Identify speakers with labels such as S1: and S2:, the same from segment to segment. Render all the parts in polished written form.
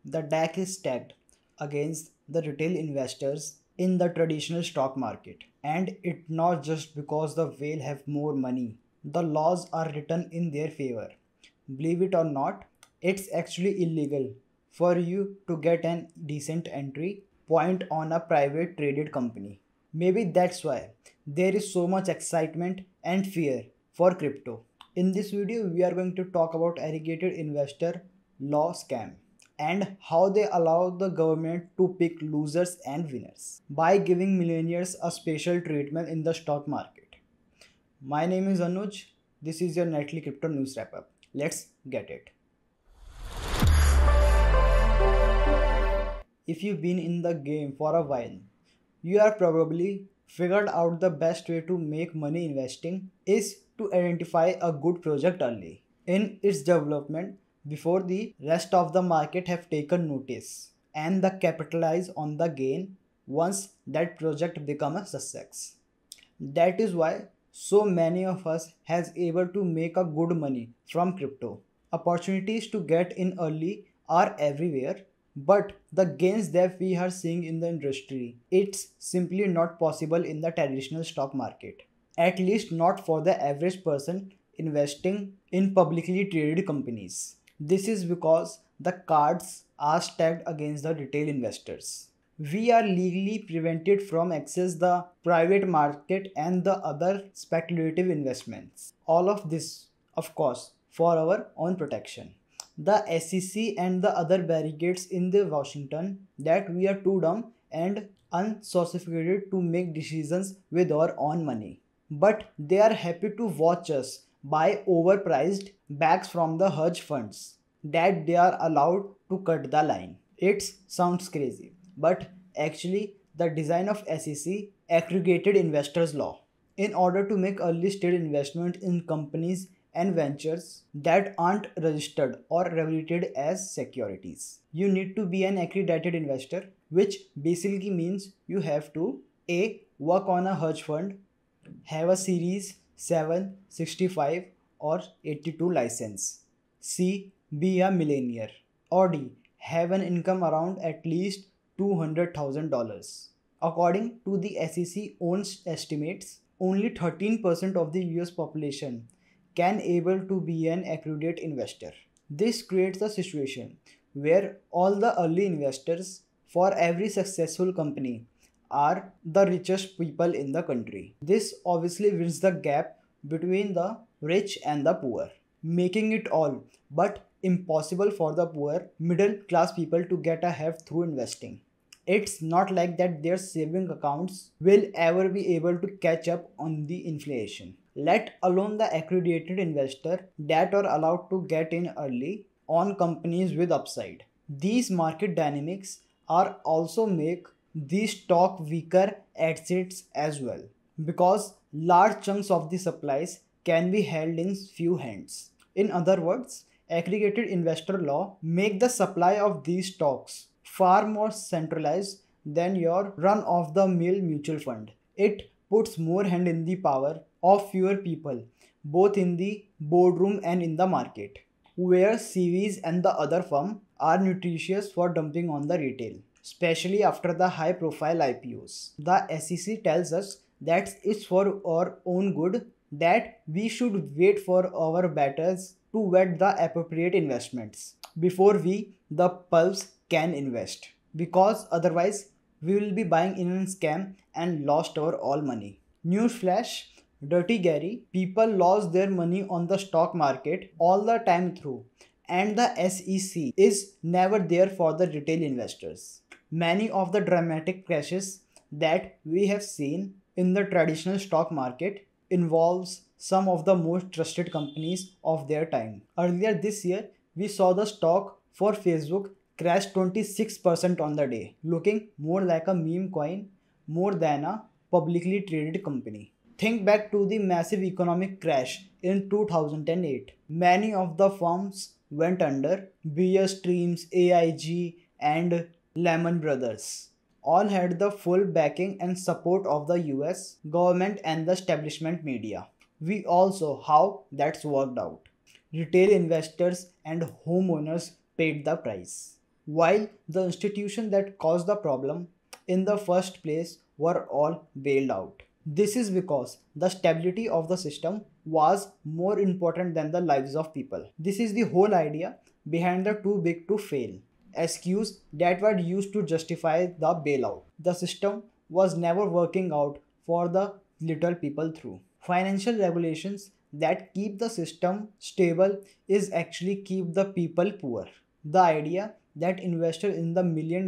S1: the deck is stacked against the retail investors in the traditional stock market. And it not just because the whale have more money. The laws are written in their favor. Believe it or not, it's actually illegal for you to get an decent entry point on a private traded company. Maybe that's why there is so much excitement and fear for crypto. In this video, we are going to talk about aggregated investor law scam and how they allow the government to pick losers and winners by giving millionaires a special treatment in the stock market. My name is Anuj. This is your nightly crypto news wrap up. Let's get it. If you've been in the game for a while, you have probably figured out the best way to make money investing is to identify a good project early in its development before the rest of the market have taken notice and the capitalize on the gain once that project become a success. That is why so many of us has able to make a good money from crypto. Opportunities to get in early are everywhere, but the gains that we are seeing in the industry, it's simply not possible in the traditional stock market. At least not for the average person investing in publicly traded companies. This is because the cards are stacked against the retail investors. We are legally prevented from access the private market and the other speculative investments. All of this, of course, for our own protection. The SEC and the other barricades in the Washington that we are too dumb and unsophisticated to make decisions with our own money. But they are happy to watch us buy overpriced bags from the hedge funds that they are allowed to cut the line. It sounds crazy, but actually the design of SEC aggregated investors law in order to make early stage investment in companies and ventures that aren't registered or regulated as securities. You need to be an accredited investor, which basically means you have to A. Work on a hedge fund, have a Series 7, 65 or 82 license. C. Be a millionaire. Or D. Have an income around at least $200,000. According to the SEC own estimates, only 13% of the US population can able to be an accredited investor. This creates a situation where all the early investors for every successful company are the richest people in the country. This obviously wins the gap between the rich and the poor, making it all but impossible for the poor middle class people to get ahead through investing. It's not like that their saving accounts will ever be able to catch up on the inflation, let alone the accredited investor that are allowed to get in early on companies with upside. These market dynamics are also make these stock weaker assets as well because large chunks of the supplies can be held in few hands. In other words, aggregated investor law make the supply of these stocks far more centralized than your run of the mill mutual fund. It puts more hand in the power of fewer people, both in the boardroom and in the market, where CVs and the other firm are nutritious for dumping on the retail, especially after the high profile IPOs. The SEC tells us that it's for our own good that we should wait for our betters to vet the appropriate investments before we, the pulps, can invest. Because otherwise, we will be buying in a scam and lost our all money. Newsflash, Dirty Gary, people lost their money on the stock market all the time through, and the SEC is never there for the retail investors. Many of the dramatic crashes that we have seen in the traditional stock market involves some of the most trusted companies of their time. Earlier this year, we saw the stock for Facebook crash 26% on the day, looking more like a meme coin more than a publicly traded company. Think back to the massive economic crash in 2008. Many of the firms went under. Beer Streams, AIG, and Lehman Brothers all had the full backing and support of the US government and the establishment media. We all saw how that's worked out. Retail investors and homeowners paid the price. while the institutions that caused the problem in the first place were all bailed out. This is because the stability of the system was more important than the lives of people. This is the whole idea behind the too big to fail excuse that were used to justify the bailout. The system was never working out for the little people through. Financial regulations that keep the system stable is actually keep the people poor. The idea that investors in the $1 million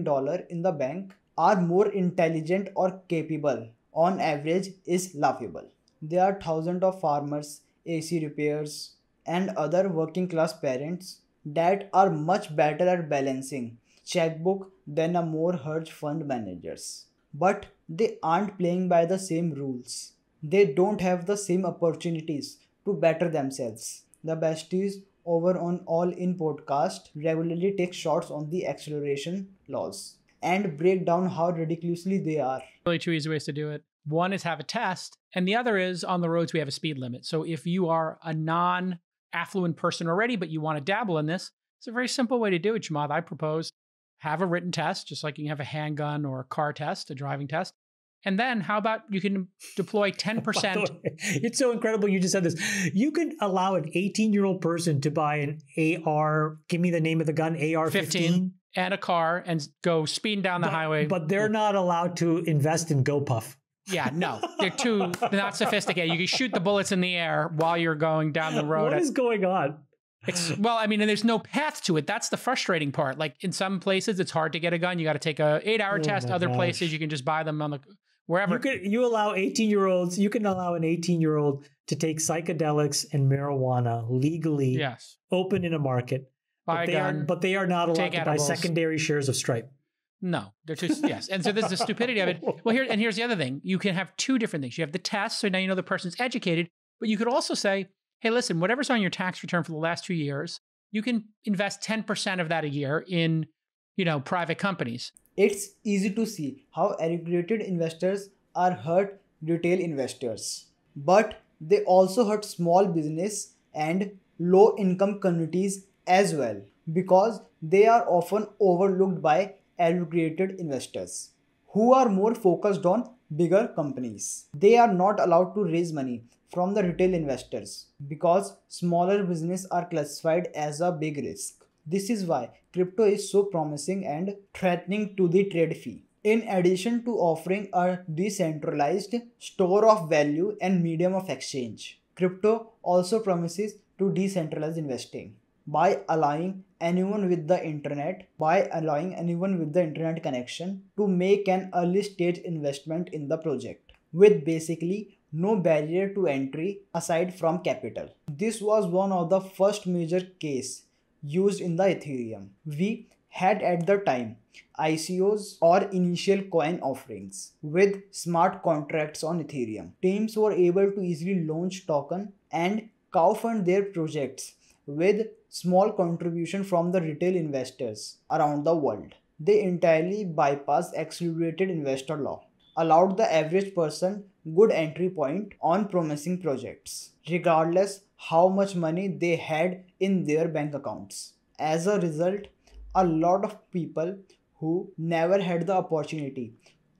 S1: in the bank are more intelligent or capable on average is laughable. There are thousands of farmers, AC repairs, and other working class parents that are much better at balancing checkbook than a more hedge fund managers. But they aren't playing by the same rules. They don't have the same opportunities to better themselves. The besties over on All In podcast regularly take shots on the acceleration laws and break down how ridiculously they are.
S2: Really two easy ways to do it. One is have a test, and the other is on the roads we have a speed limit. So if you are a non-affluent person already, but you want to dabble in this, it's a very simple way to do it, Chamath. I propose have a written test, just like you can have a handgun or a car test, a driving test. And then how about you can deploy 10%?
S3: It's so incredible you just said this. You can allow an 18-year-old person to buy an AR, give me the name of the gun, AR-15.
S2: And a car and go speeding down the highway.
S3: But they're not allowed to invest in GoPuff.
S2: Yeah, no, they're not sophisticated. You can shoot the bullets in the air while you're going down the road.
S3: What is going on?
S2: Well, I mean, and there's no path to it. That's the frustrating part. Like in some places, it's hard to get a gun. You got to take a 8-hour test. Other places, you can just buy them on the wherever.
S3: You allow 18-year-olds. You can allow an 18-year-old to take psychedelics and marijuana legally.
S2: Yes.
S3: Open in a market.
S2: Buy a gun.
S3: But they are not allowed to
S2: edibles.
S3: buy secondary shares of Stripe.
S2: No, they're just, yes. And so there's the stupidity of it. Well, here's the other thing. You can have two different things. You have the test, so now you know the person's educated, but you could also say, hey, listen, whatever's on your tax return for the last 2 years, you can invest 10% of that a year in, private companies.
S1: It's easy to see how regulated investors are hurt retail investors, but they also hurt small business and low income communities as well because they are often overlooked by aggregated investors who are more focused on bigger companies. They are not allowed to raise money from the retail investors because smaller businesses are classified as a big risk. This is why crypto is so promising and threatening to the trade fee. In addition to offering a decentralized store of value and medium of exchange, crypto also promises to decentralize investing by allowing anyone with the internet connection to make an early stage investment in the project with basically no barrier to entry aside from capital. This was one of the first major case used in the Ethereum. We had at the time ICOs or initial coin offerings with smart contracts on Ethereum. Teams were able to easily launch token and crowdfund their projects with small contribution from the retail investors around the world. They entirely bypassed accelerated investor law, allowed the average person good entry point on promising projects, regardless how much money they had in their bank accounts. As a result, a lot of people who never had the opportunity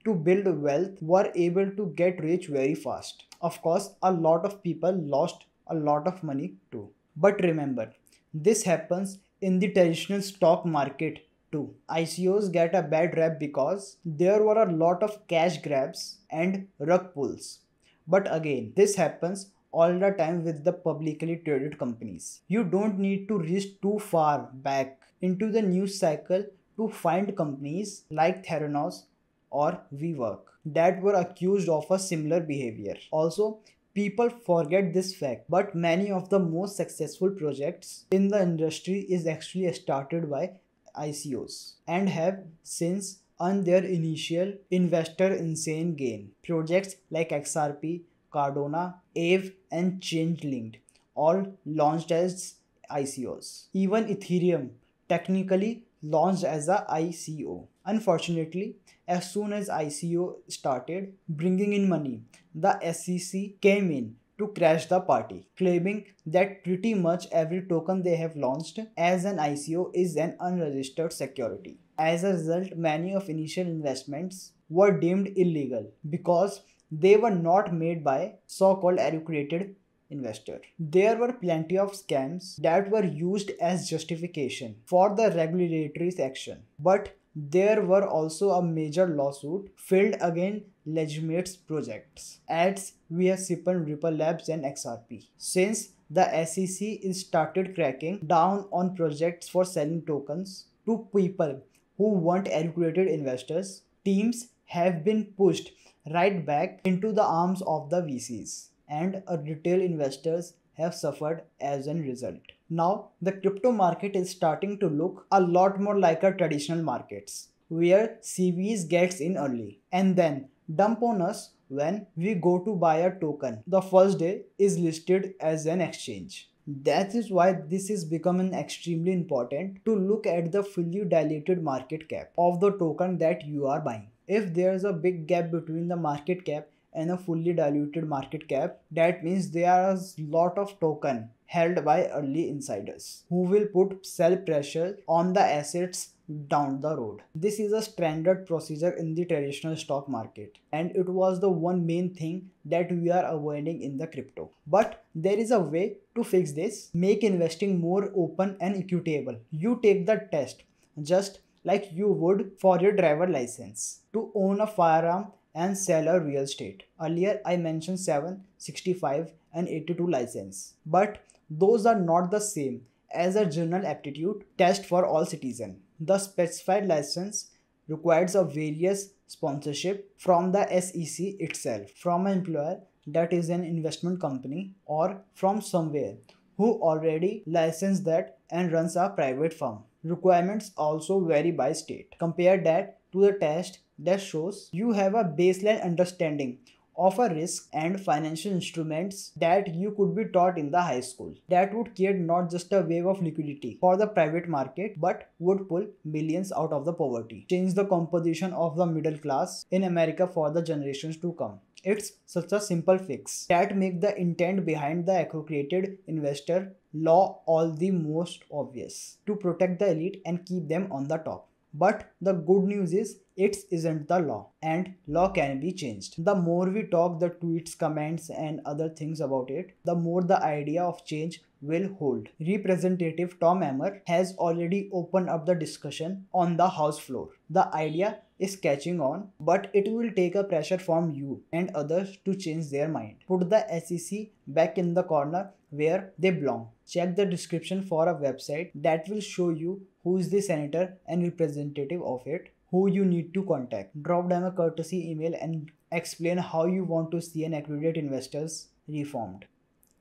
S1: to build wealth were able to get rich very fast. Of course, a lot of people lost a lot of money too. But remember, this happens in the traditional stock market too. ICOs get a bad rap because there were a lot of cash grabs and rug pulls. But again, this happens all the time with the publicly traded companies. You don't need to reach too far back into the news cycle to find companies like Theranos or WeWork that were accused of a similar behavior. Also, people forget this fact, but many of the most successful projects in the industry is actually started by ICOs and have since earned their initial investor insane gain. Projects like XRP, Cardano, Aave, and Chainlink all launched as ICOs. Even Ethereum technically launched as a ICO. Unfortunately, as soon as ICO started bringing in money, the SEC came in to crash the party, claiming that pretty much every token they have launched as an ICO is an unregistered security. As a result, many of initial investments were deemed illegal because they were not made by so-called educated investor. There were plenty of scams that were used as justification for the regulatory action, but there were also a major lawsuit filed against legitimate projects, as we have Sipan, Ripple Labs, and XRP. Since the SEC is started cracking down on projects for selling tokens to people who want educated investors, teams have been pushed right back into the arms of the VCs, and retail investors have suffered as a result. Now, the crypto market is starting to look a lot more like a traditional markets, where CVs gets in early and then dump on us when we go to buy a token. The first day is listed as an exchange. That is why this is becoming extremely important to look at the fully diluted market cap of the token that you are buying. If there is a big gap between the market cap and a fully diluted market cap, that means there is a lot of token held by early insiders who will put sell pressure on the assets down the road. This is a standard procedure in the traditional stock market, and it was the one main thing that we are avoiding in the crypto. But there is a way to fix this, make investing more open and equitable. You take the test just like you would for your driver license to own a firearm and sell a real estate. Earlier I mentioned 7, 65 and 82 license, but those are not the same as a general aptitude test for all citizens. The specified license requires a various sponsorship from the SEC itself, from an employer that is an investment company, or from somewhere who already licensed that and runs a private firm. Requirements also vary by state. Compare that to the test that shows you have a baseline understanding of a risk and financial instruments that you could be taught in the high school. That would create not just a wave of liquidity for the private market, but would pull millions out of the poverty, change the composition of the middle class in America for the generations to come. It's such a simple fix that make the intent behind the accredited investor law all the most obvious, to protect the elite and keep them on the top. But the good news is it isn't the law, and law can be changed. The more we talk the tweets, comments and other things about it, the more the idea of change will hold. Representative Tom Emmer has already opened up the discussion on the House floor. The idea is catching on, but it will take a pressure from you and others to change their mind. Put the SEC back in the corner where they belong. Check the description for a website that will show you who is the senator and representative of it, who you need to contact. Drop them a courtesy email and explain how you want to see an accredited investors reformed.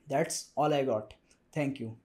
S1: That's all I got. Thank you.